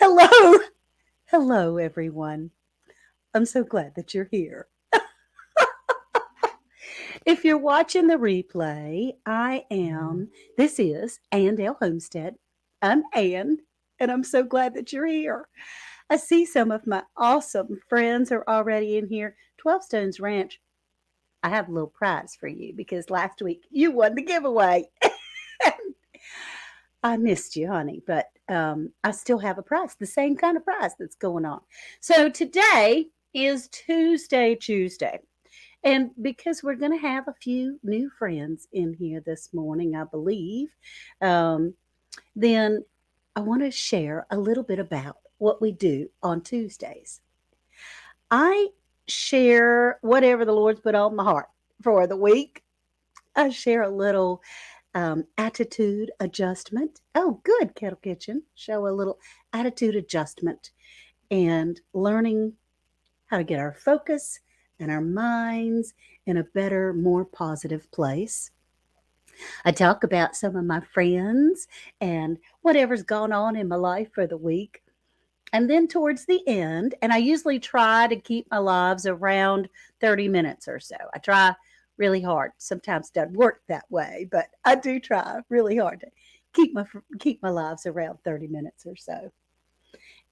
Hello. Hello, everyone. I'm so glad that you're here. If you're watching the replay, this is Dale Homestead. I'm Ann, and I'm so glad that you're here. I see some of my awesome friends are already in here. 12 Stones Ranch, I have a little prize for you because last week you won the giveaway. I missed you, honey, but I still have a prize, the same kind of prize that's going on. So today is Tuesday ChooseDay. And because we're going to have a few new friends in here this morning, I believe, um, then I want to share a little bit about what we do on Tuesdays. I share whatever the Lord's put on my heart for the week. I share a little attitude adjustment. Oh, good, Kettle Kitchen. Show a little attitude adjustment and learning how to get our focus and our minds in a better, more positive place. I talk about some of my friends and whatever's gone on in my life for the week. And then towards the end, and I usually try to keep my lives around 30 minutes or so. I try really hard. Sometimes it doesn't work that way, but I do try really hard to keep my lives around 30 minutes or so.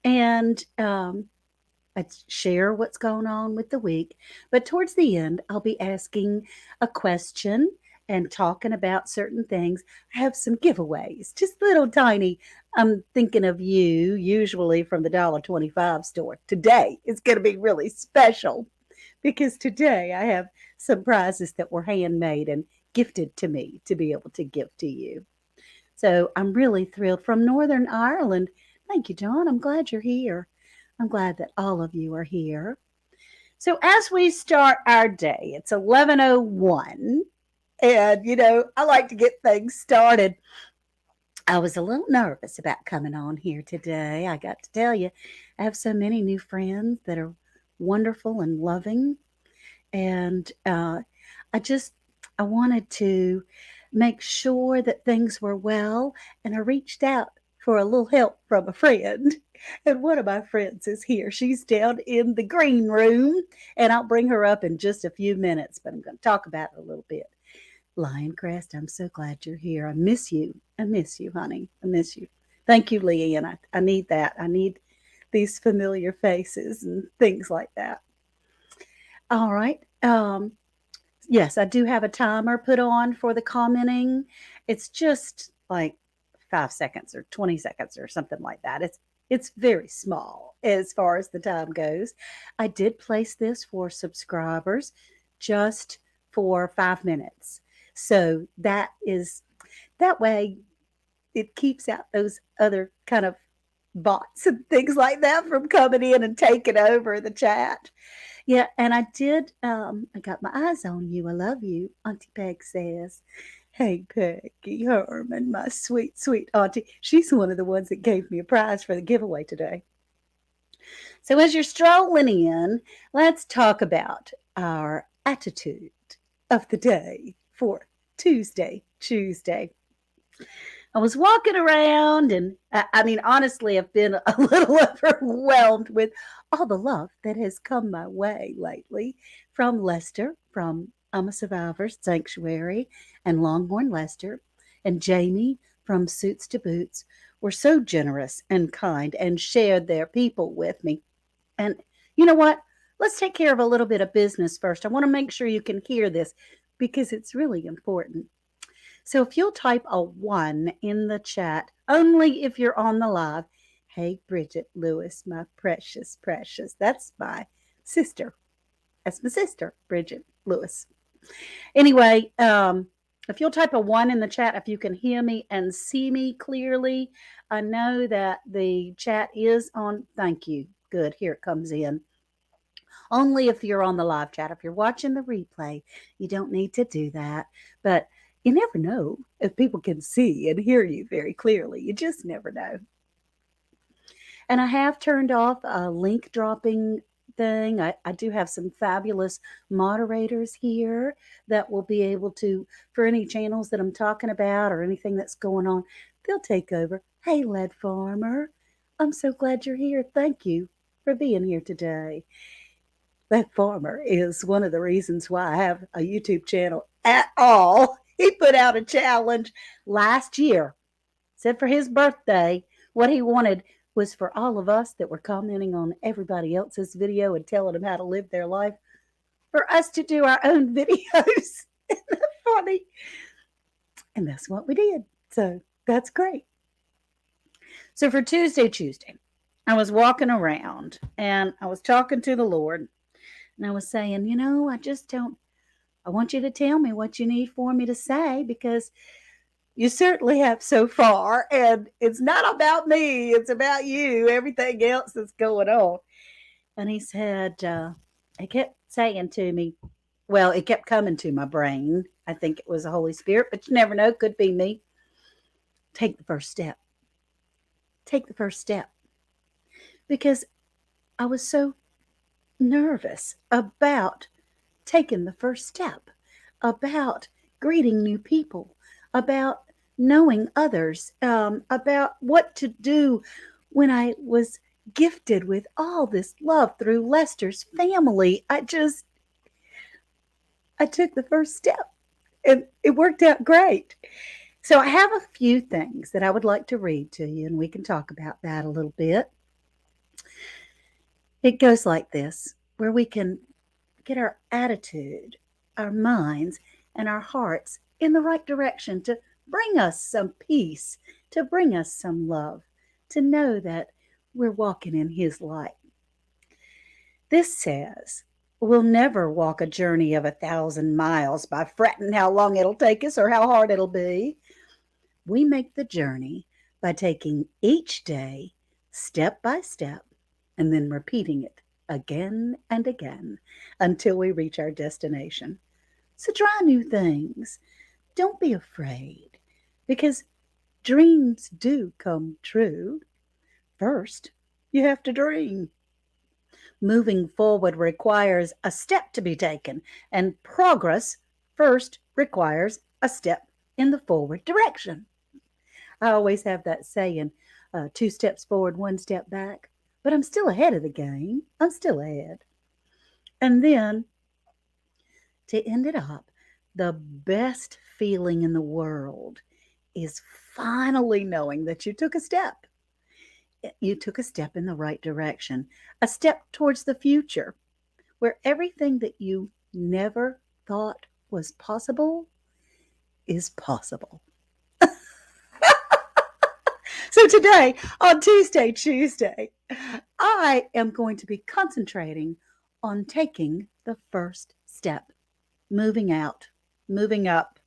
And I share what's going on with the week. But towards the end, I'll be asking a question and talking about certain things. I have some giveaways, just little tiny. I'm thinking of you, usually from the $1.25 store. Today it's going to be really special because today I have some prizes that were handmade and gifted to me to be able to give to you. So I'm really thrilled from Northern Ireland. Thank you, John. I'm glad you're here. I'm glad that all of you are here. So as we start our day, it's 11:01 and I like to get things started. I was a little nervous about coming on here today. I got to tell you, I have so many new friends that are wonderful and loving, and I just I wanted to make sure that things were well, and I reached out for a little help from a friend. And one of my friends is here. She's down in the green room, and I'll bring her up in just a few minutes, but I'm going to talk about it a little bit. Lioncrest, I'm so glad you're here. I miss you. I miss you, honey. I miss you. Thank you, Leanne. I need that. I need these familiar faces and things like that. All right. Yes, I do have a timer put on for the commenting. It's just like 5 seconds or 20 seconds or something like that. It's very small as far as the time goes. I did place this for subscribers just for 5 minutes. So that way it keeps out those other kind of bots and things like that from coming in and taking over the chat. Yeah, and I did. I got my eyes on you. I love you, Auntie Peg says. Hey, Peggy Herman, my sweet, sweet auntie. She's one of the ones that gave me a prize for the giveaway today. So, as you're strolling in, let's talk about our attitude of the day for Tuesday ChooseDay. I was walking around, and I mean, honestly, I've been a little overwhelmed with all the love that has come my way lately from Lester, from I'm a Survivor's Sanctuary, and Longhorn Lester, and Jamie from Suits to Boots were so generous and kind and shared their people with me. And you know what? Let's take care of a little bit of business first. I want to make sure you can hear this because it's really important. So if you'll type a 1 in the chat, only if you're on the live. Hey, Bridget Lewis, my precious, precious. That's my sister. That's my sister, Bridget Lewis. Anyway, if you'll type a 1 in the chat, if you can hear me and see me clearly, I know that the chat is on. Thank you. Good. Here it comes in. Only if you're on the live chat. If you're watching the replay, you don't need to do that. But you never know if people can see and hear you very clearly. You just never know. And I have turned off a link dropping thing. I do have some fabulous moderators here that will be able to, for any channels that I'm talking about or anything that's going on, they'll take over. Hey, Lead Farmer. I'm so glad you're here. Thank you for being here today. That farmer is one of the reasons why I have a YouTube channel at all. He put out a challenge last year, said for his birthday, what he wanted was for all of us that were commenting on everybody else's video and telling them how to live their life, for us to do our own videos. Isn't that funny? And that's what we did. So that's great. So for Tuesday, I was walking around and I was talking to the Lord and I was saying, I want you to tell me what you need for me to say, because you certainly have so far. And it's not about me, it's about you, everything else that's going on. And he said, he kept saying to me, well, it kept coming to my brain. I think it was the Holy Spirit, but you never know. Could be me. Take the first step. Take the first step. Because I was so nervous about taking the first step, about greeting new people, about knowing others, about what to do when I was gifted with all this love through Lester's family. I took the first step and it worked out great. So I have a few things that I would like to read to you, and we can talk about that a little bit. It goes like this, where we can get our attitude, our minds, and our hearts in the right direction to bring us some peace, to bring us some love, to know that we're walking in His light. This says, we'll never walk a journey of 1,000 miles by fretting how long it'll take us or how hard it'll be. We make the journey by taking each day step by step and then repeating it again and again until we reach our destination. So try new things. Don't be afraid, because dreams do come true. First, you have to dream. Moving forward requires a step to be taken, and progress first requires a step in the forward direction. I always have that saying, 2 steps forward, 1 step back, but I'm still ahead of the game. I'm still ahead. And then to end it up, the best feeling in the world is finally knowing that you took a step. You took a step in the right direction, a step towards the future, where everything that you never thought was possible is possible. So today, on Tuesday ChooseDay, I am going to be concentrating on taking the first step, moving out, moving up,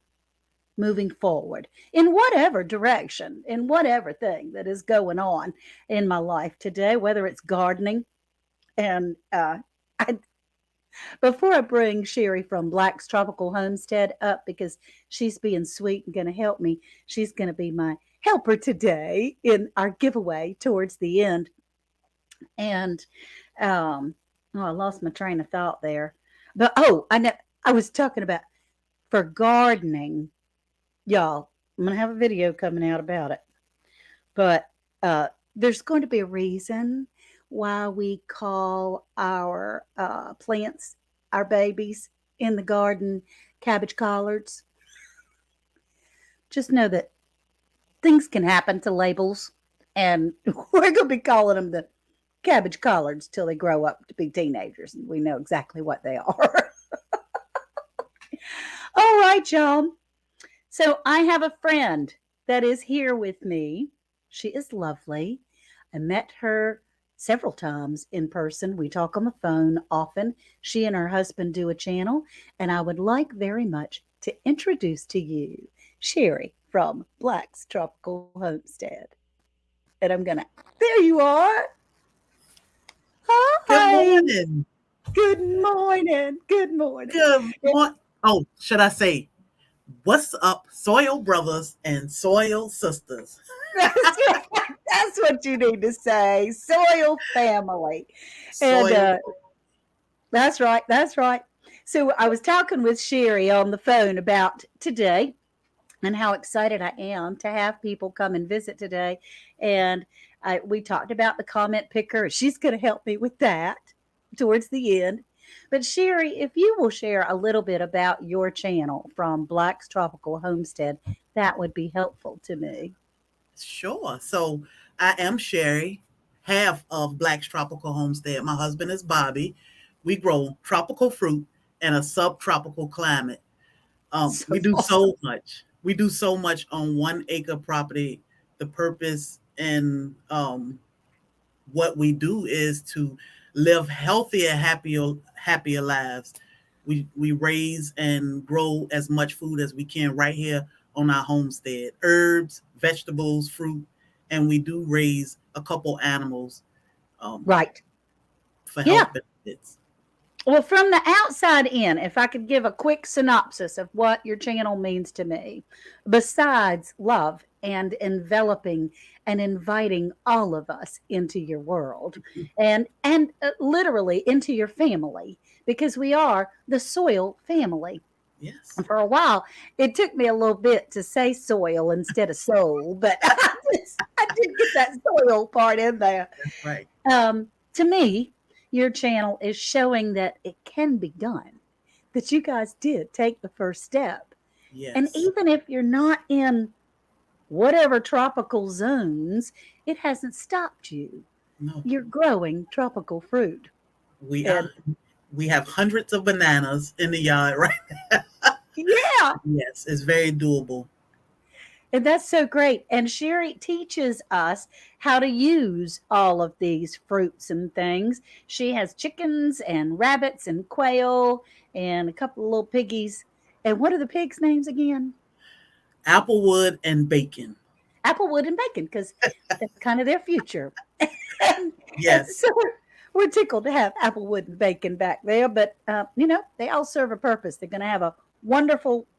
moving forward in whatever direction, in whatever thing that is going on in my life today, whether it's gardening. And before I bring Sherry from Black's Tropical Homestead up, because she's being sweet and going to help me, she's going to be my helper today in our giveaway towards the end. And I lost my train of thought there. But I was talking about for gardening, y'all. I'm gonna have a video coming out about it. But there's going to be a reason why we call our plants, our babies in the garden, cabbage collards. Just know that things can happen to labels, and we're going to be calling them the cabbage collards till they grow up to be teenagers, and we know exactly what they are. All right, y'all. So I have a friend that is here with me. She is lovely. I met her several times in person. We talk on the phone often. She and her husband do a channel, and I would like very much to introduce to you Sherry from Black's Tropical Homestead. And there you are. Hi. Good morning. Good morning. Good morning. Good morning. Oh, should I say, what's up, soil brothers and soil sisters? That's what you need to say. Soil family. And that's right. That's right. So I was talking with Sherry on the phone about today. and how excited I am to have people come and visit today. And we talked about the comment picker. She's going to help me with that towards the end. But Sherry, if you will share a little bit about your channel from Black's Tropical Homestead, that would be helpful to me. Sure. So I am Sherry, half of Black's Tropical Homestead. My husband is Bobby. We grow tropical fruit in a subtropical climate. So We do awesome. so much. We do so much on 1 acre property. The purpose and what we do is to live healthier, happier lives. We raise and grow as much food as we can right here on our homestead. Herbs, vegetables, fruit, and we do raise a couple animals um, Right. for Yeah. health benefits. Well, from the outside in, if I could give a quick synopsis of what your channel means to me, besides love and enveloping and inviting all of us into your world and literally into your family, because we are the soil family. Yes, For a while, it took me a little bit to say soil instead of soul, but I did get that soil part in there. that's right. To me, your channel is showing that it can be done, that you guys did take the first step. And Yes. even if you're not in whatever tropical zones, it hasn't stopped you. No, You're growing tropical fruit. we And are. We have hundreds of bananas in the yard, right? yeah, Yes, it's very doable. and that's so great. And Sherry teaches us how to use all of these fruits and things. She has chickens and rabbits and quail and a couple of little piggies. And what are the pigs' names again? Applewood and bacon. Applewood and bacon, because that's kind of their future. and Yes. so we're tickled to have Applewood and bacon back there. But, they all serve a purpose. They're going to have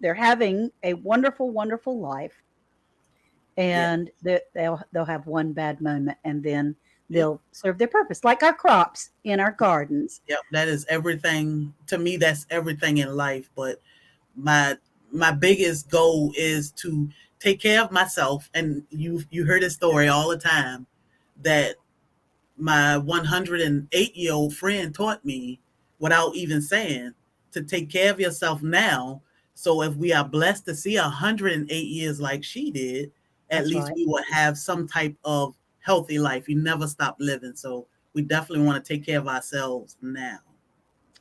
they're having a wonderful, wonderful life. Yeah. And they'll have one bad moment and then Yep. they'll serve their purpose, like our crops in our gardens. Yep. That is everything to me. That's everything in life. But my my biggest goal is to take care of myself. And you hear this story all the time that my 108-year-old friend taught me without even saying to take care of yourself now. So if we are blessed to see 108 years like she did, at That's least right. we will have some type of healthy life. You never stop living. So we definitely want to take care of ourselves now.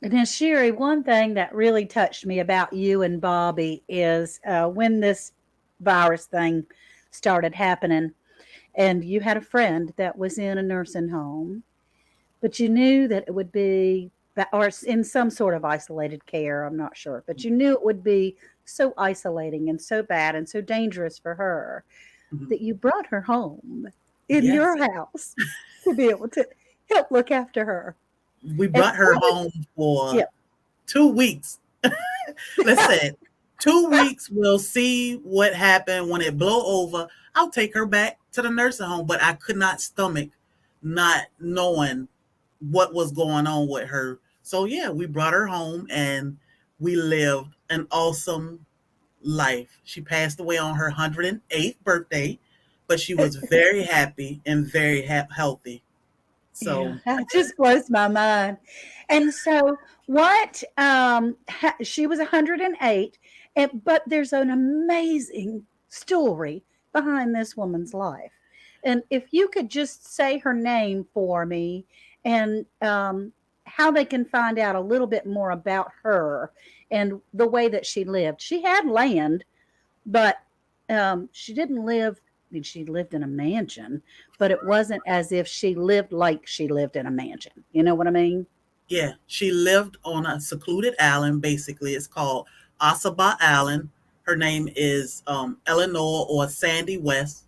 And then, Sherry, one thing that really touched me about you and Bobby is when this virus thing started happening, and you had a friend that was in a nursing home, but you knew that it would be, or in some sort of isolated care, I'm not sure, but you knew it would be so isolating and so bad and so dangerous for her Mhm. that you brought her home in Yes. your house to be able to help look after her. We And brought her what was, home for yeah, 2 weeks. Listen, 2 weeks, we'll see what happened. When it blow over, I'll take her back to the nursing home. But I could not stomach not knowing what was going on with her. So yeah, we brought her home and we lived an awesome life. She passed away on her 108th birthday, but she was very happy and very healthy. yeah, So that just blows my mind. And so, she was 108, but there's an amazing story behind this woman's life. And if you could just say her name for me and how they can find out a little bit more about her and the way that she lived. She had land, but she didn't live. I mean, she lived in a mansion, but it wasn't as if she lived like she lived in a mansion. You know what I mean? yeah, she lived on a secluded island. Basically, it's called Ossabaw Island. Her name is Eleanor or Sandy West.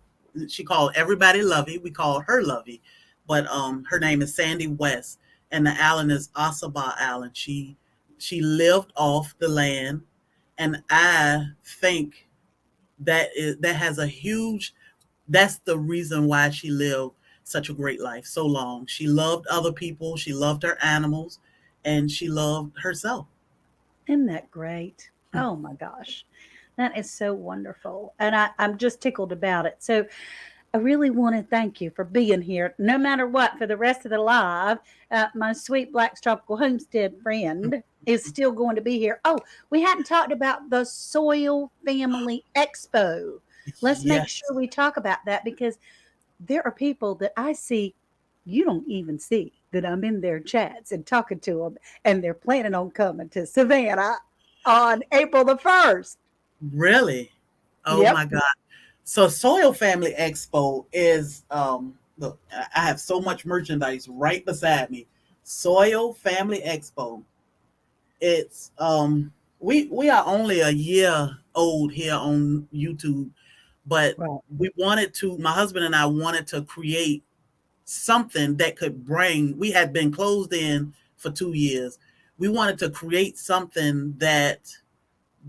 She called everybody Lovey. We call her Lovey, but her name is Sandy West, and the island is Ossabaw Island. She lived off the land, and I think that has a huge. That's the reason why she lived such a great life so long. She loved other people. She loved her animals, and she loved herself. Isn't that great? Oh my gosh. That is so wonderful. And I'm just tickled about it. So I really want to thank you for being here, no matter what, for the rest of the live. My sweet Black's Tropical Homestead friend is still going to be here. Oh, we hadn't talked about the Soil Family Expo. Let's make sure Yes, we talk about that because there are people that I see you don't even see that I'm in their chats and talking to them, and they're planning on coming to Savannah on April the 1st. really. Oh Yep. my God. So Soil Family Expo is look, I have so much merchandise right beside me. Soil Family Expo. It's we are only a year old here on YouTube, but Right. my husband and I wanted to create something that could bring, we had been closed in for 2 years. We wanted to create something that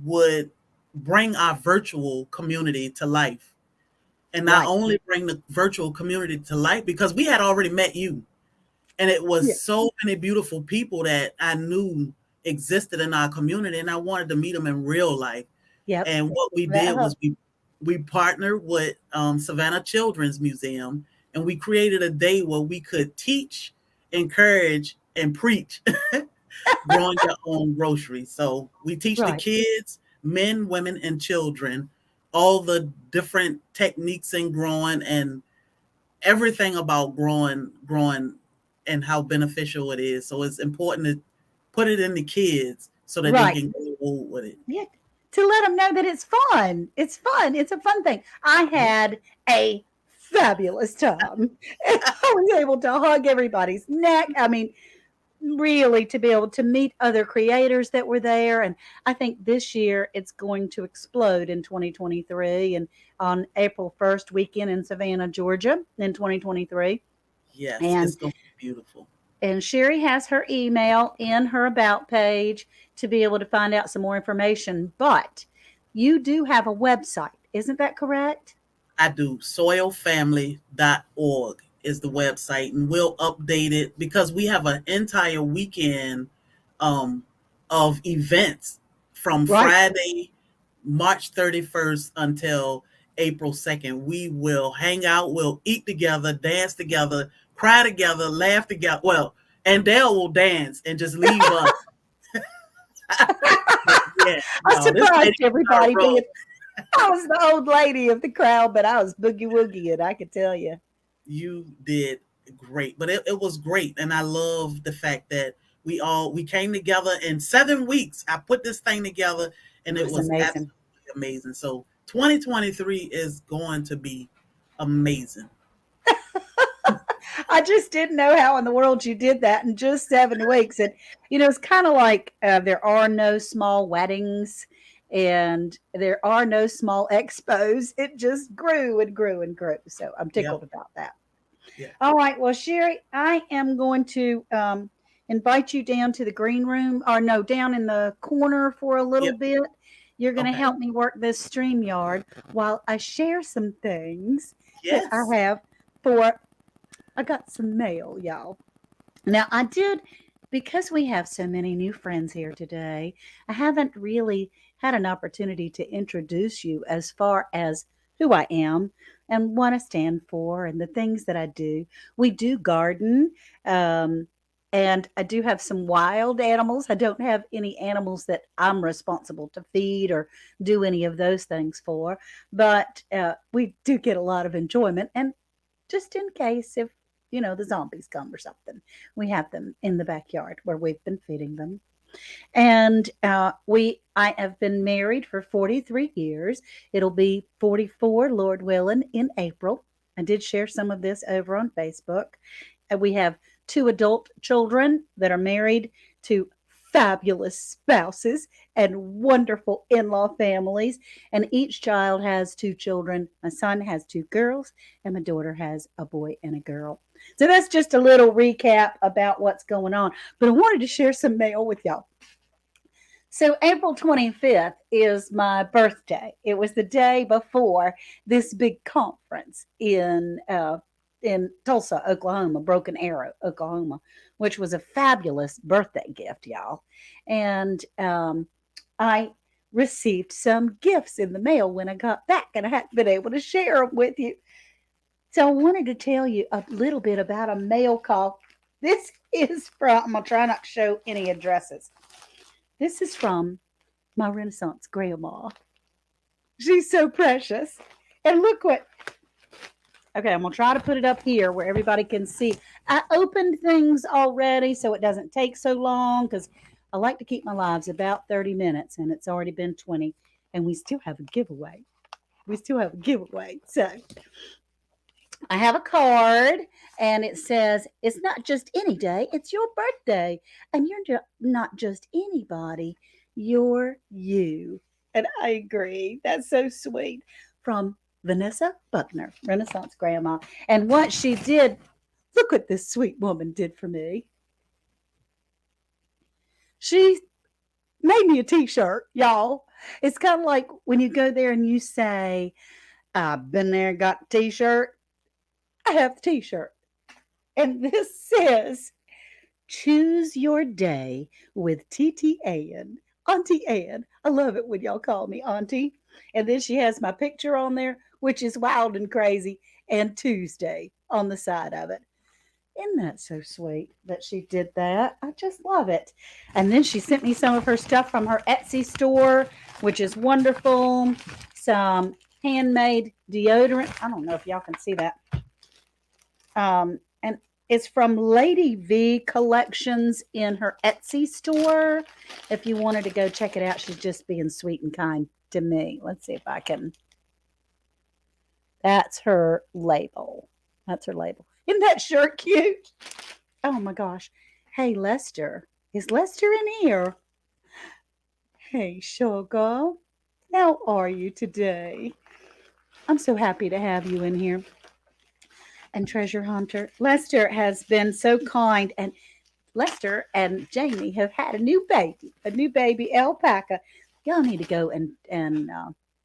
would bring our virtual community to life. And not Right. only bring the virtual community to life, because we had already met you. And it was Yeah. so many beautiful people that I knew existed in our community, and I wanted to meet them in real life. Yep. And what we That did helps. was we partnered with Savannah Children's Museum, and we created a day where we could teach, encourage, and preach growing your own groceries. So we teach the Right. kids, men, women, and children, all the different techniques in growing and everything about growing, and how beneficial it is. So it's important to put it in the kids so that they Right. can grow old with it. Yeah. To let them know that it's fun. It's fun. It's a fun thing. I Yeah. had a fabulous time. I was able to hug everybody's neck. I mean, really to be able to meet other creators that were there. And I think this year it's going to explode in 2023 and on April 1st weekend in Savannah, Georgia in 2023. Yes, And it's going to be beautiful. Sherry has her email in her about page to be able to find out some more information. But you do have a website, isn't that correct? I do. Soilfamily.org is the website, and we'll update it because we have an entire weekend um, of events from Right. Friday, March 31st until April 2nd. We will hang out, we'll eat together, dance together, cry together, laugh together. Well, and Dale will dance and just leave us. But yeah, I no, this surprised lady on everybody a roll. being I was the old lady of the crowd, but I was boogie woogie, I could tell you. You did great, but it was great, and I love the fact that we came together in 7 weeks. I put this thing together, and It it was was amazing. absolutely amazing. So 2023 is going to be amazing. I just didn't know how in the world you did that in just 7 weeks. And, it's kind of like there are no small weddings and there are no small expos. It just grew and grew and grew. So I'm Yep. tickled about that. Yeah. All right. Well, Sherry, I am going to invite you down to the green room or no, down in the corner for a little Yep. bit. You're going to Okay. help me work this stream yard while I share some things that I Yes. have for I got some mail, y'all. Now, I did, because we have so many new friends here today, I haven't really had an opportunity to introduce you as far as who I am and what I stand for and the things that I do. We do garden, um, and I do have some wild animals. I don't have any animals that I'm responsible to feed or do any of those things for, but we do get a lot of enjoyment. And just in case if the zombies come or something, we have them in the backyard where we've been feeding them. And I have been married for 43 years. It'll be 44, Lord willing, in April. I did share some of this over on Facebook. We have two adult children that are married to fabulous spouses and wonderful in law families. And each child has two children. My son has two girls, and my daughter has a boy and a girl. So that's just a little recap about what's going on. But I wanted to share some mail with y'all. So April 25th is my birthday. It was the day before this big conference in Tulsa, Oklahoma, Broken Arrow, Oklahoma, which was a fabulous birthday gift, y'all. And I received some gifts in the mail when I got back, and I hadn't been able to share them with you. So I wanted to tell you a little bit about a mail call. This is from, I'm going to try not to show any addresses. This is from my Renaissance grandma. She's so precious. And look what, okay, I'm going to try to put it up here where everybody can see. I opened things already so it doesn't take so long because I like to keep my lives about 30 minutes, and it's already been 20, and we still have a giveaway. So I have a card, and it says, it's not just any day, it's your birthday. And you're not just anybody, you're you. And I agree. That's so sweet. From Vanessa Buckner, Renaissance Grandma. And what she did, look what this sweet woman did for me. She made me a t-shirt, y'all. It's kind of like when you go there and you say, I've been there and got the t-shirt. I have the t-shirt. And this says, choose your day with TT Ann. Auntie Ann. I love it when y'all call me Auntie. And then she has my picture on there, which is wild and crazy, and Tuesday on the side of it. Isn't that so sweet that she did that? I just love it. And then she sent me some of her stuff from her Etsy store, which is wonderful. Some handmade deodorant. I don't know if y'all can see that. And it's from Lady V Collections in her Etsy store. If you wanted to go check it out, she's just being sweet and kind to me. Let's see if I can. That's her label. Isn't that shirt cute? Oh my gosh. Hey, Lester. Is Lester in here? Hey, sugar. How are you today? I'm so happy to have you in here. And Treasure Hunter. Lester has been so kind, and Lester and Jamie have had a new baby alpaca. Y'all need to go and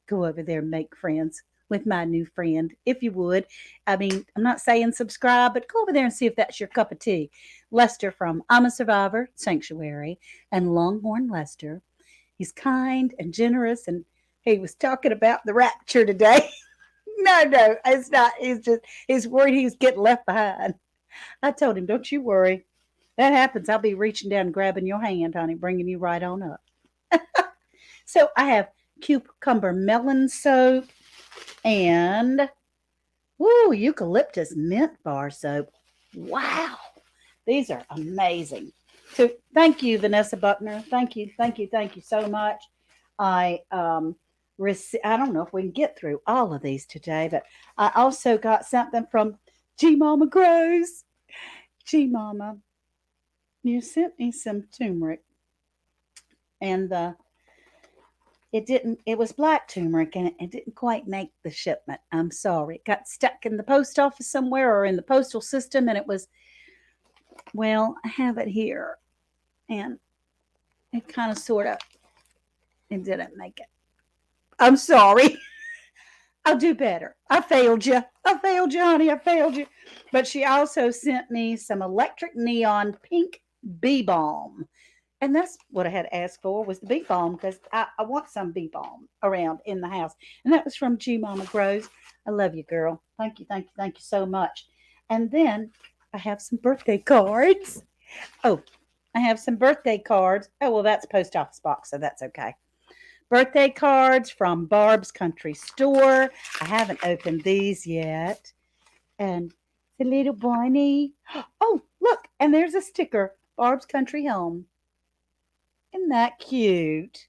go over there and make friends with my new friend, if you would. I mean, I'm not saying subscribe, but go over there and see if that's your cup of tea. Lester from I'm a Survivor Sanctuary and Longhorn Lester. He's kind and generous, and he was talking about the rapture today. No, it's not. He's worried he's getting left behind. I told him, don't you worry. That happens. I'll be reaching down and grabbing your hand, honey, bringing you right on up. So I have cucumber melon soap and eucalyptus mint bar soap. Wow. These are amazing. So thank you, Vanessa Buckner. Thank you so much. I don't know if we can get through all of these today, but I also got something from G Mama Grows. G Mama, you sent me some turmeric, and it was black turmeric, and it didn't quite make the shipment. I'm sorry. It got stuck in the post office somewhere or in the postal system, and I have it here, and it kind of it didn't make it. I'm sorry. I'll do better. I failed you, honey. I failed you. But she also sent me some electric neon pink bee balm. And that's what I had asked for, was the bee balm, because I want some bee balm around in the house. And that was from G Mama Grows. I love you, girl. Thank you so much. And then I have some birthday cards. Oh, I have some birthday cards. Oh, well, that's a post office box, so that's okay. Birthday cards from Barb's Country Store. I haven't opened these yet. And the little bunny. Oh, look, and there's a sticker. Barb's Country Home. Isn't that cute?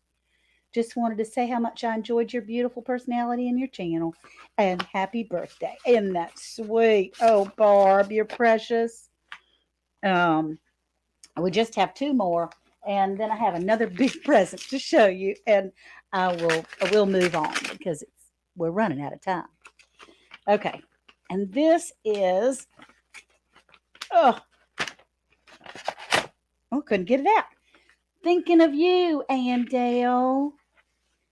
Just wanted to say how much I enjoyed your beautiful personality and your channel. And happy birthday. Isn't that sweet? Oh, Barb, you're precious. We just have two more. And then I have another big present to show you, and I will move on because we're running out of time. Okay, and this is couldn't get it out. Thinking of you, Ann Dale.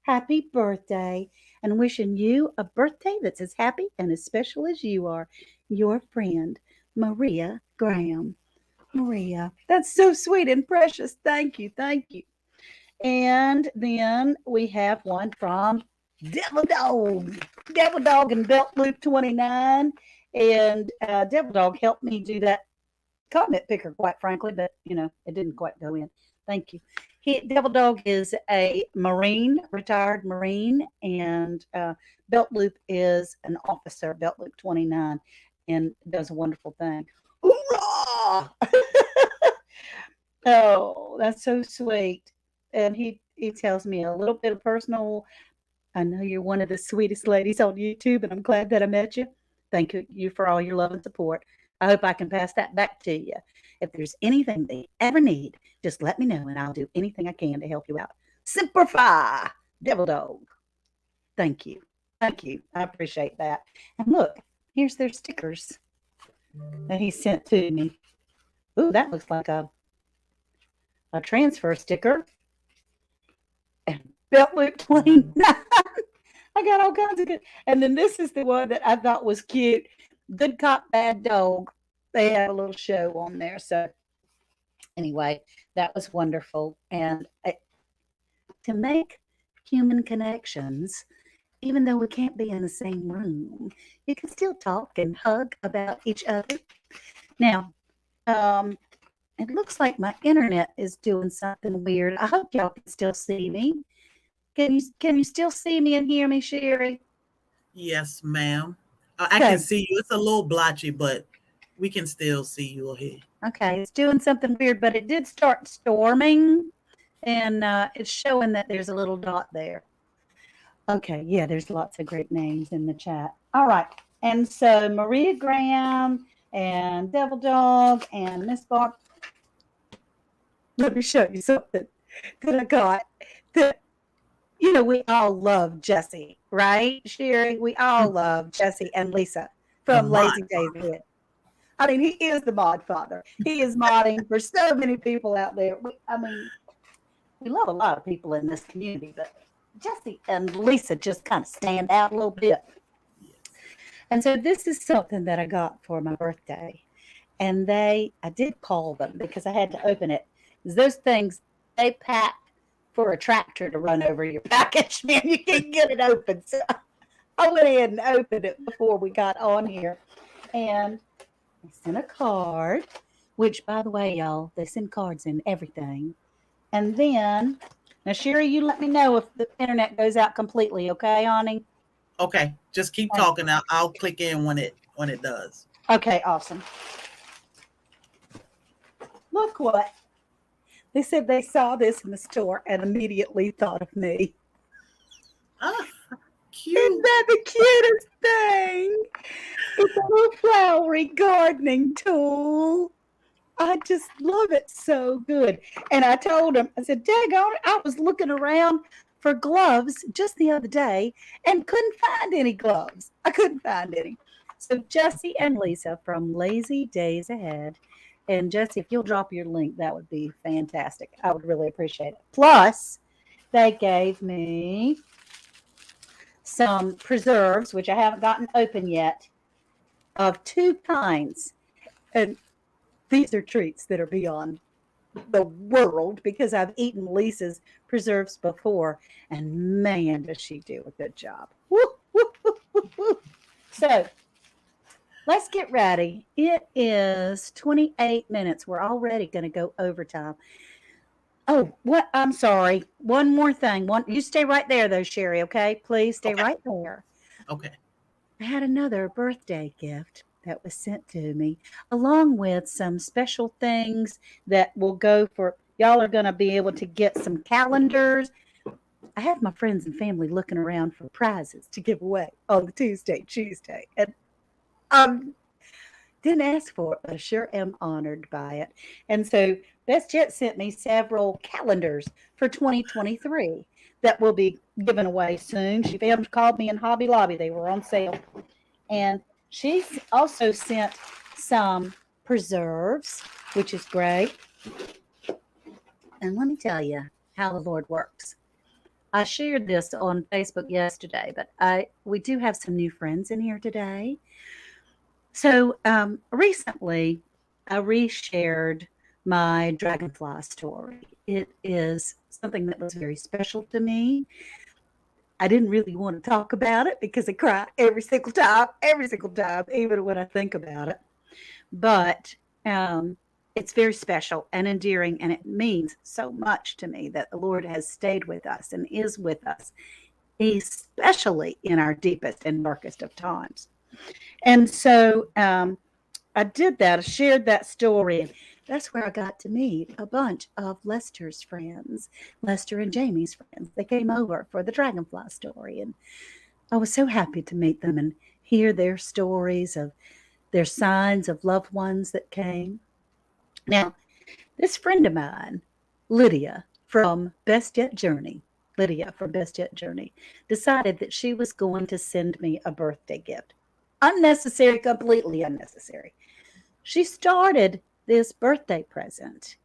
Happy birthday, and wishing you a birthday that's as happy and as special as you are. Your friend, Maria Graham. Maria, that's so sweet and precious. Thank you. And then we have one from Devil Dog. Devil Dog and Belt Loop 29. And Devil Dog helped me do that comment picker, quite frankly, but it didn't quite go in. Thank you. Devil Dog is a Marine, retired Marine, and Belt Loop is an officer, Belt Loop 29, and does a wonderful thing. Hoorah! Oh, that's so sweet. And he tells me a little bit of personal. I know you're one of the sweetest ladies on YouTube, and I'm glad that I met you. Thank you for all your love and support. I hope I can pass that back to you. If there's anything they ever need, just let me know, and I'll do anything I can to help you out. Simplify, Devil Dog. Thank you. Thank you. I appreciate that. And look, here's their stickers that he sent to me. Ooh, that looks like a transfer sticker. And Belt Loop 29. I got all kinds of good. And then this is the one that I thought was cute. Good Cop, Bad Dog. They had a little show on there. So anyway, that was wonderful. And to make human connections, even though we can't be in the same room, you can still talk and hug about each other. Now, it looks like my internet is doing something weird. I hope y'all can still see me. Can you still see me and hear me, Sherry? Yes, ma'am. I can see you. It's a little blotchy, but we can still see you here. Okay, it's doing something weird, but it did start storming, and it's showing that there's a little dot there. Okay, yeah, there's lots of great names in the chat. All right, and so Maria Graham and Devil Dog and Miss Barb. Let me show you something that I got. That we all love Jesse, right, Sherry? We all love Jesse and Lisa from Lazy Days Live. I mean, he is the mod father. He is modding for so many people out there. We love a lot of people in this community, but Jesse and Lisa just kind of stand out a little bit. And so this is something that I got for my birthday. And I did call them because I had to open it. Those things, they pack for a tractor to run over your package, man. You can't get it open. So I went ahead and opened it before we got on here. And they sent a card, which, by the way, y'all, they send cards and everything. And then, now, Sherry, you let me know if the internet goes out completely, okay, honey? Okay, just keep talking. I'll click in when it does. Okay, awesome. Look what. They said they saw this in the store and immediately thought of me. Ah, cute. Isn't that the cutest thing? It's a little flowery gardening tool. I just love it so good. And I told him, I said, daggone it, I was looking around for gloves just the other day and couldn't find any gloves. I couldn't find any. So Jesse and Lisa from Lazy Days Ahead. And Jesse, if you'll drop your link, that would be fantastic. I would really appreciate it. Plus, they gave me some preserves, which I haven't gotten open yet, of 2 kinds. And these are treats that are beyond the world because I've eaten Lisa's preserves before. And man, does she do a good job. Woo, woo, woo, woo, woo. So, let's get ready. It is 28 minutes. We're already going to go overtime. Oh, what? I'm sorry. One more thing. You stay right there, though, Sherry, okay? Please stay right there. Okay. I had another birthday gift that was sent to me, along with some special things that will go for, y'all are going to be able to get some calendars. I have my friends and family looking around for prizes to give away on the Tuesday ChooseDay. And didn't ask for it, but I sure am honored by it. And so Best Jet sent me several calendars for 2023 that will be given away soon. She called me in Hobby Lobby. They were on sale. And she also sent some preserves, which is great. And let me tell you how the Lord works. I shared this on Facebook yesterday, but we do have some new friends in here today. So recently, I reshared my dragonfly story. It is something that was very special to me. I didn't really want to talk about it because I cry every single time, even when I think about it. But it's very special and endearing, and it means so much to me that the Lord has stayed with us and is with us, especially in our deepest and darkest of times. And so I did that. I shared that story. And that's where I got to meet a bunch of Lester's friends, Lester and Jamie's friends. They came over for the dragonfly story. And I was so happy to meet them and hear their stories of their signs of loved ones that came. Now, this friend of mine, Lydia from Best Yet Journey, Lydia from Best Yet Journey, decided that she was going to send me a birthday gift. Unnecessary, completely unnecessary. She started this birthday present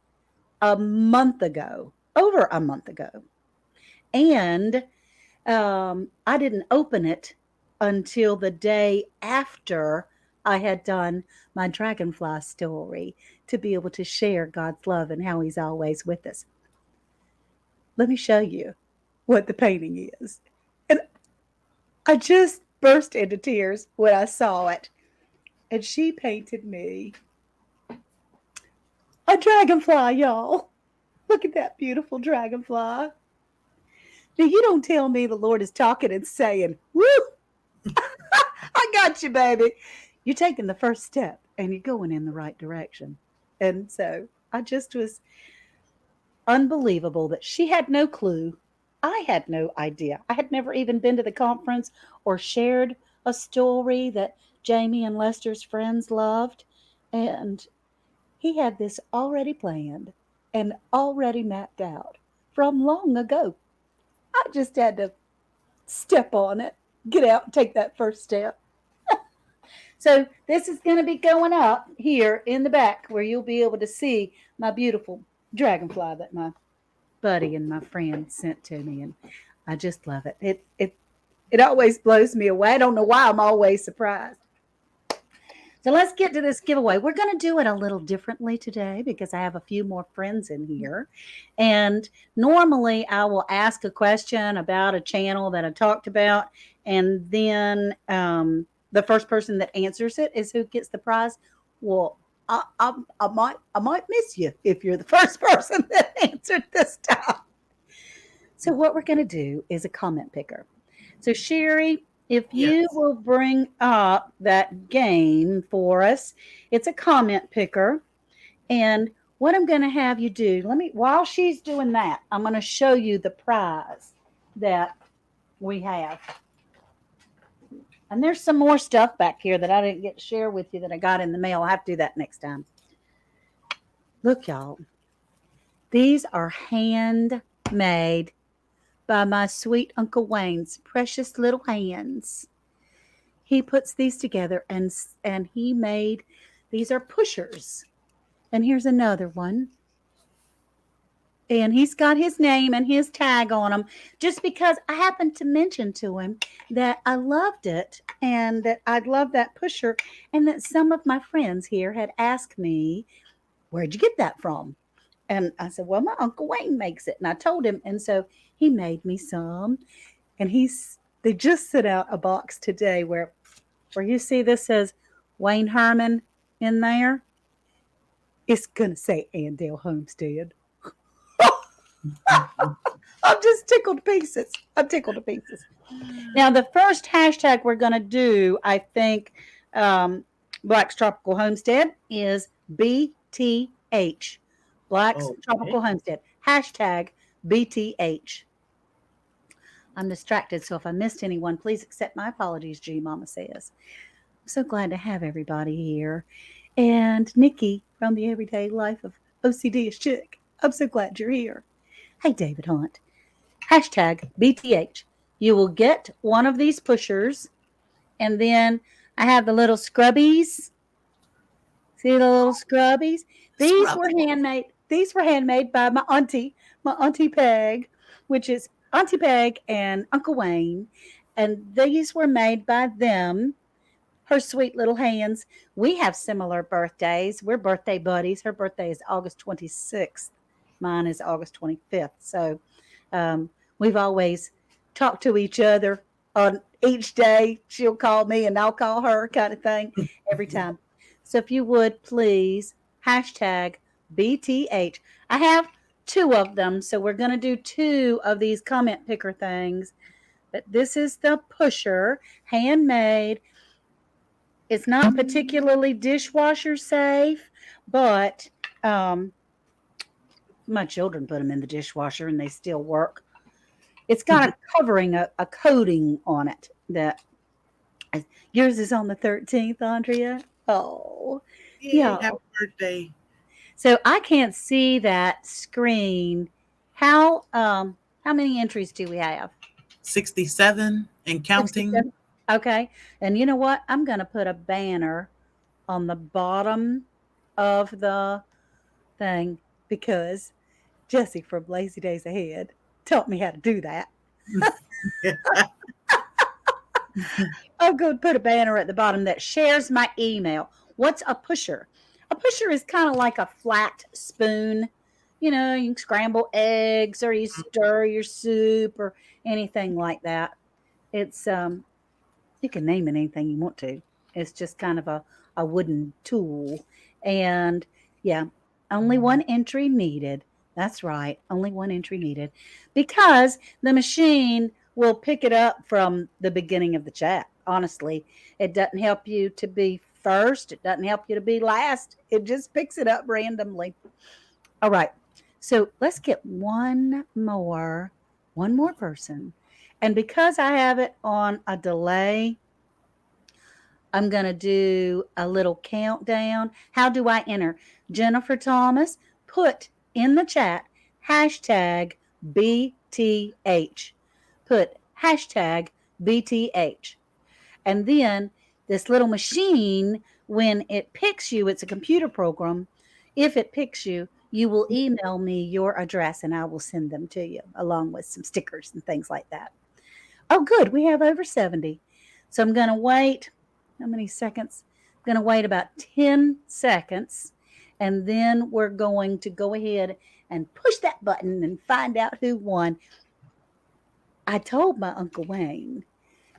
a month ago, over a month ago. And I didn't open it until the day after I had done my dragonfly story to be able to share God's love and how He's always with us. Let me show you what the painting is. And I just burst into tears when I saw it. And she painted me a dragonfly, y'all. Look at that beautiful dragonfly. Now, you don't tell me the Lord is talking and saying, woo, I got you, baby. You're taking the first step and you're going in the right direction. And so I just was unbelievable that she had no clue. I had no idea. I had never even been to the conference or shared a story that Jamie and Lester's friends loved. And he had this already planned and already mapped out from long ago. I just had to step on it, get out, take that first step. So this is going to be going up here in the back where you'll be able to see my beautiful dragonfly that my buddy and my friend sent to me, and I just love it. It always blows me away. I don't know why I'm always surprised. So let's get to this giveaway. We're going to do it a little differently today because I have a few more friends in here. And normally I will ask a question about a channel that I talked about, and then the first person that answers it is who gets the prize. Well, I might miss you if you're the first person that answered this time. So what we're going to do is a comment picker. So Sherry, if you Yes. will bring up that game for us, it's a comment picker. And what I'm going to have you do, while she's doing that, I'm going to show you the prize that we have. And there's some more stuff back here that I didn't get to share with you that I got in the mail. I'll have to do that next time. Look, y'all. These are handmade by my sweet Uncle Wayne's precious little hands. He puts these together and he made, these are pushers. And here's another one. And he's got his name and his tag on them just because I happened to mention to him that I loved it and that I'd love that pusher, and that some of my friends here had asked me, where'd you get that from? And I said, well, my Uncle Wayne makes it. And I told him. And so he made me some. And they just sent out a box today where you see this says Wayne Herman in there. It's going to say Dale Homestead. I'm just tickled to pieces. I'm tickled to pieces. Now, the first hashtag we're going to do, I think, Black's Tropical Homestead is BTH. Black's Tropical Homestead. Hashtag BTH. I'm distracted, so if I missed anyone, please accept my apologies, G Mama says. I'm so glad to have everybody here. And Nikki from the Everyday Life of OCD is Chick. I'm so glad you're here. Hey, David Hunt. Hashtag BTH. You will get one of these pushers. And then I have the little scrubbies. See the little scrubbies? These were handmade. These were handmade by my auntie Peg, which is Auntie Peg and Uncle Wayne. And these were made by them, her sweet little hands. We have similar birthdays. We're birthday buddies. Her birthday is August 26th. Mine is August 25th. So we've always talked to each other on each day. She'll call me and I'll call her, kind of thing, every time. So if you would please hashtag BTH. I have two of them. So we're going to do two of these comment picker things. But this is the pusher, handmade. It's not particularly dishwasher safe, but my children put them in the dishwasher and they still work. It's got a covering, a coating on it that yours is on the 13th, Andrea. Oh, Yay, yeah. happy birthday. So I can't see that screen. How many entries do we have? 67 and counting. 67. Okay. And you know what? I'm going to put a banner on the bottom of the thing because Jesse from Lazy Days Ahead taught me how to do that. I'm going to put a banner at the bottom that shares my email. What's a pusher? A pusher is kind of like a flat spoon. You know, you can scramble eggs or you stir your soup or anything like that. It's you can name it anything you want to. It's just kind of a wooden tool. And yeah, only one entry needed. That's right, only one entry needed because the machine will pick it up from the beginning of the chat. Honestly, it doesn't help you to be first, it doesn't help you to be last. It just picks it up randomly. All right. So let's get one more person. And because I have it on a delay, I'm going to do a little countdown. How do I enter? Jennifer Thomas, put in the chat hashtag BTH. Put hashtag BTH. And then this little machine, when it picks you, it's a computer program. If it picks you, you will email me your address and I will send them to you along with some stickers and things like that. Oh, good. We have over 70. So I'm going to wait. How many seconds? I'm going to wait about 10 seconds. And then we're going to go ahead and push that button and find out who won. I told my Uncle Wayne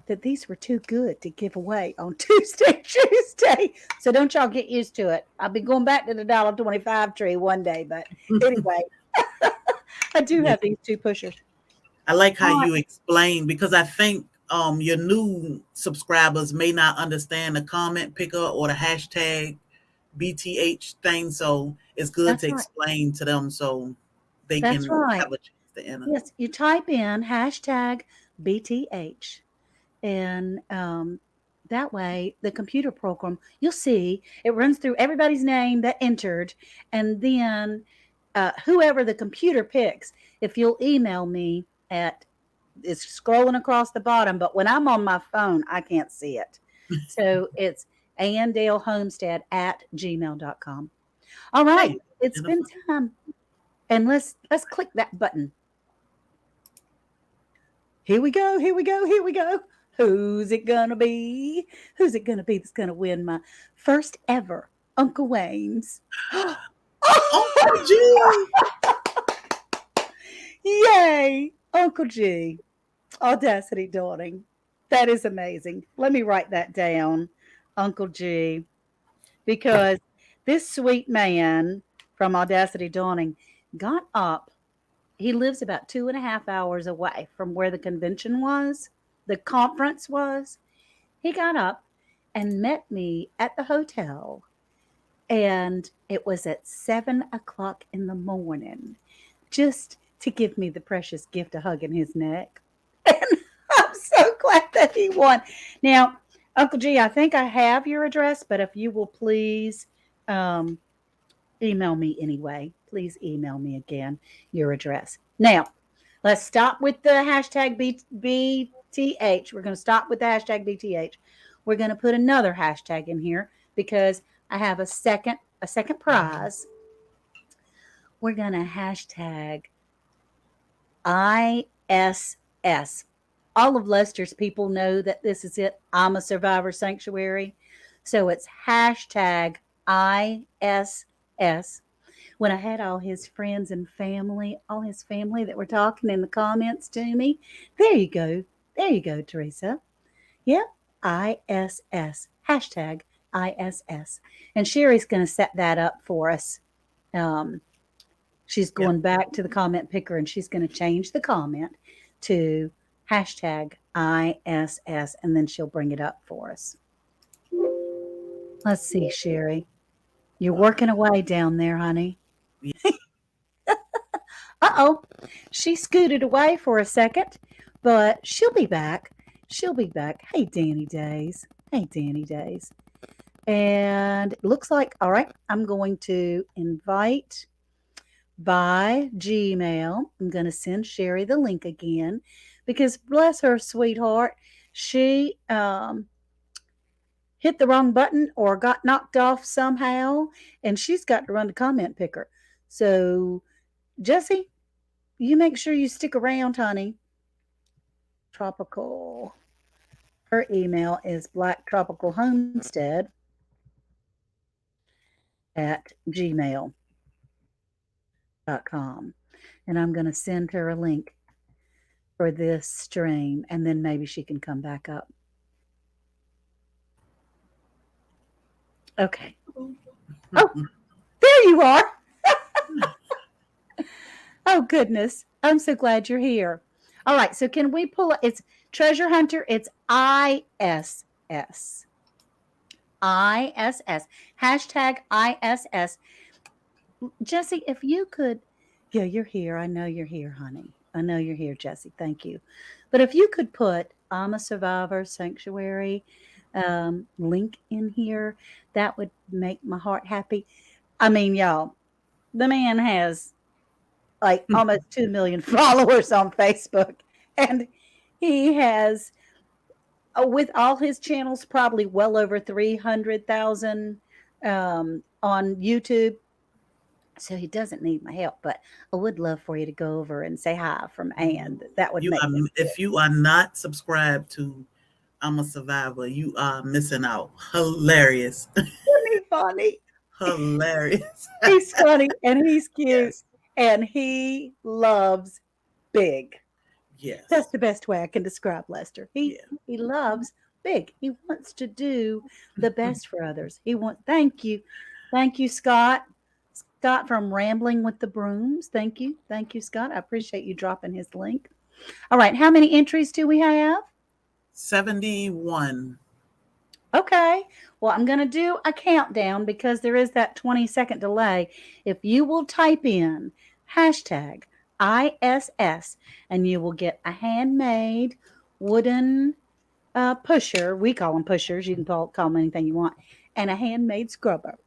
that these were too good to give away on Tuesday, ChooseDay. So don't y'all get used to it. I'll be going back to the $1.25 tree one day. But anyway, I do have these two pushers. I like how you explain because I think your new subscribers may not understand the comment picker or the hashtag BTH thing. So it's good to explain to them so they can have a chance to enter. Yes, you type in hashtag BTH. And that way, the computer program, you'll see it runs through everybody's name that entered. And then whoever the computer picks, if you'll email me it's scrolling across the bottom, but when I'm on my phone, I can't see it. So it's Dale Homestead at gmail.com. All right, it's been time. And let's click that button. Here we go. Who's it gonna be? Who's it gonna be that's gonna win my first ever Uncle Wayne's? Uncle G! Yay! Uncle G. Audacity Dawning. That is amazing. Let me write that down, Uncle G. Because this sweet man from Audacity Dawning got up. He lives about 2.5 hours away from where the convention was. The conference was. He got up and met me at the hotel. And it was at 7 o'clock in the morning just to give me the precious gift of hugging his neck. And I'm so glad that he won. Now, Uncle G, I think I have your address, but if you will please email me anyway. Please email me again your address. Now, let's stop with the hashtag BTH. We're going to stop with the hashtag BTH. We're going to put another hashtag in here because I have a second prize. We're going to hashtag ISS. All of Lester's people know that this is it. I'm a Survivor Sanctuary. So it's hashtag ISS. when I had all his family that were talking in the comments to me. There you go. There you go, Teresa. Yep. ISS. Hashtag ISS. And Sherry's going to set that up for us. Um, she's Yep. going back to the comment picker and she's going to change the comment to hashtag ISS and then she'll bring it up for us. Let's see, Sherry. You're working away down there, honey. Yeah. Uh-oh. She scooted away for a second, but she'll be back. She'll be back. Hey, Danny Days. Hey, Danny Days. And it looks like, all right, I'm going to invite by Gmail. I'm going to send Sherry the link again because bless her sweetheart, she hit the wrong button or got knocked off somehow, and she's got to run the comment picker. So, Jesse, you make sure you stick around, honey. Tropical. Her email is blacktropicalhomestead at gmail.com. And I'm going to send her a link for this stream, and then maybe she can come back up. Okay. Oh, there you are. Oh, goodness. I'm so glad you're here. All right. So can we pull it? It's Treasure Hunter. It's ISS. ISS. Hashtag ISS. Jesse, if you could, yeah, you're here. I know you're here, honey. I know you're here, Jesse. Thank you. But if you could put I'm a Survivor Sanctuary link in here, that would make my heart happy. I mean, y'all, the man has like almost 2 million followers on Facebook. And he has, with all his channels, probably well over 300,000 on YouTube. So he doesn't need my help, but I would love for you to go over and say hi from Ann. That would make me if you are not subscribed to I'm a Survivor, you are missing out. Hilarious. funny. Hilarious. He's funny and he's cute Yes. and he loves big. Yes. That's the best way I can describe Lester. He loves big. He wants to do the best for others. Thank you, Scott. Scott from Rambling with the Brooms. Thank you, Scott. I appreciate you dropping his link. All right, how many entries do we have? 71. Okay. Well, I'm going to do a countdown because there is that 20-second delay. If you will type in hashtag ISS and you will get a handmade wooden pusher. We call them pushers. You can call them anything you want. And a handmade scrubber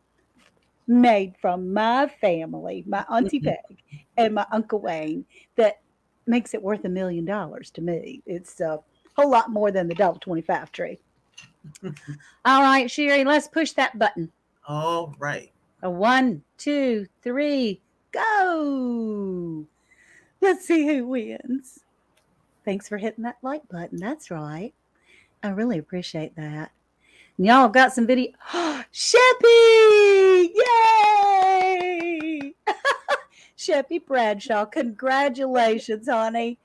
made from my family, my Auntie Peg and my Uncle Wayne, that makes it worth $1 million to me. It's a whole lot more than the $1.25 tree. All right, Sherry, let's push that button. All right. 1, 2, 3, go. Let's see who wins. Thanks for hitting that like button. That's right. I really appreciate that. And y'all have got some video. Sheppy! Yay! Sheppy Bradshaw, congratulations, honey.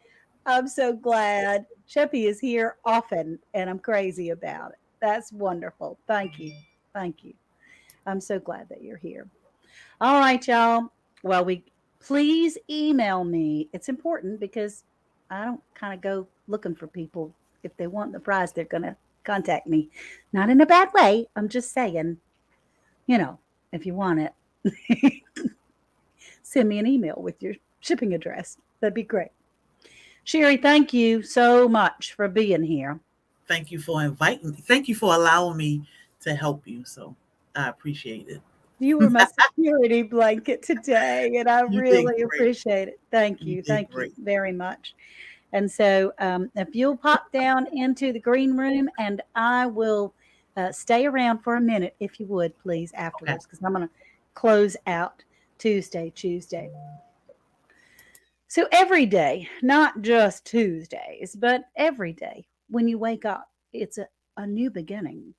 I'm so glad. Sheppy is here often, and I'm crazy about it. That's wonderful. Thank you. Thank you. I'm so glad that you're here. All right, y'all. Well, please email me. It's important because I don't kind of go looking for people. If they want the prize, they're going to contact me. Not in a bad way. I'm just saying, if you want it, send me an email with your shipping address. That'd be great. Sherry, thank you so much for being here. Thank you for inviting me. Thank you for allowing me to help you. So I appreciate it. You were my security blanket today, and I really appreciate it. Thank you. Thank you very much. And so if you'll pop down into the green room, and I will stay around for a minute, if you would, please, afterwards, because I'm going to close out Tuesday, ChooseDay. So every day, not just Tuesdays, but every day when you wake up, it's a new beginning.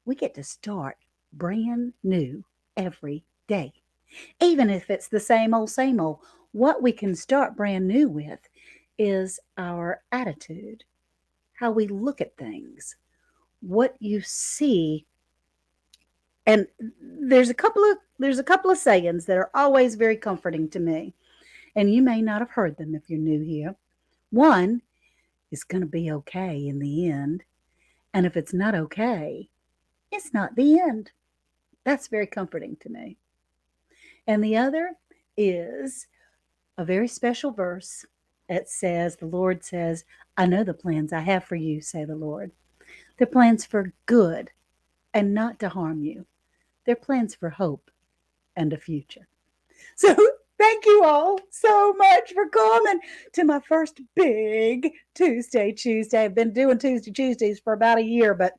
We get to start brand new every day. Even if it's the same old, what we can start brand new with is our attitude, how we look at things, what you see. And there's a couple of sayings that are always very comforting to me, and you may not have heard them if you're new here. One is going to be okay in the end, and if it's not okay, it's not the end. That's very comforting to me. And the other is a very special verse. It says, the Lord says, I know the plans I have for you, say the Lord. They're plans for good and not to harm you. They're plans for hope and a future. So thank you all so much for coming to my first big Tuesday. I've been doing Tuesdays for about a year, but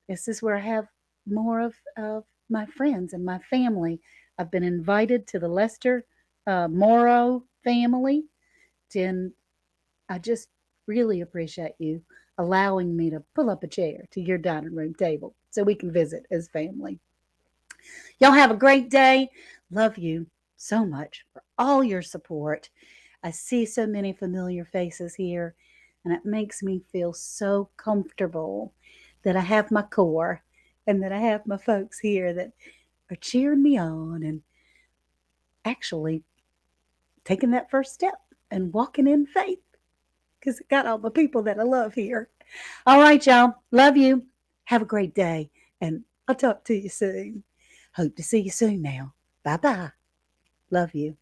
this is where I have more of my friends and my family. I've been invited to the Lester Morrow family, and I just really appreciate you allowing me to pull up a chair to your dining room table so we can visit as family. Y'all have a great day. Love you so much for all your support. I see so many familiar faces here, and it makes me feel so comfortable that I have my core and that I have my folks here that are cheering me on and actually taking that first step and walking in faith because I got all the people that I love here. All right, y'all. Love you. Have a great day, and I'll talk to you soon. Hope to see you soon now. Bye bye. Love you.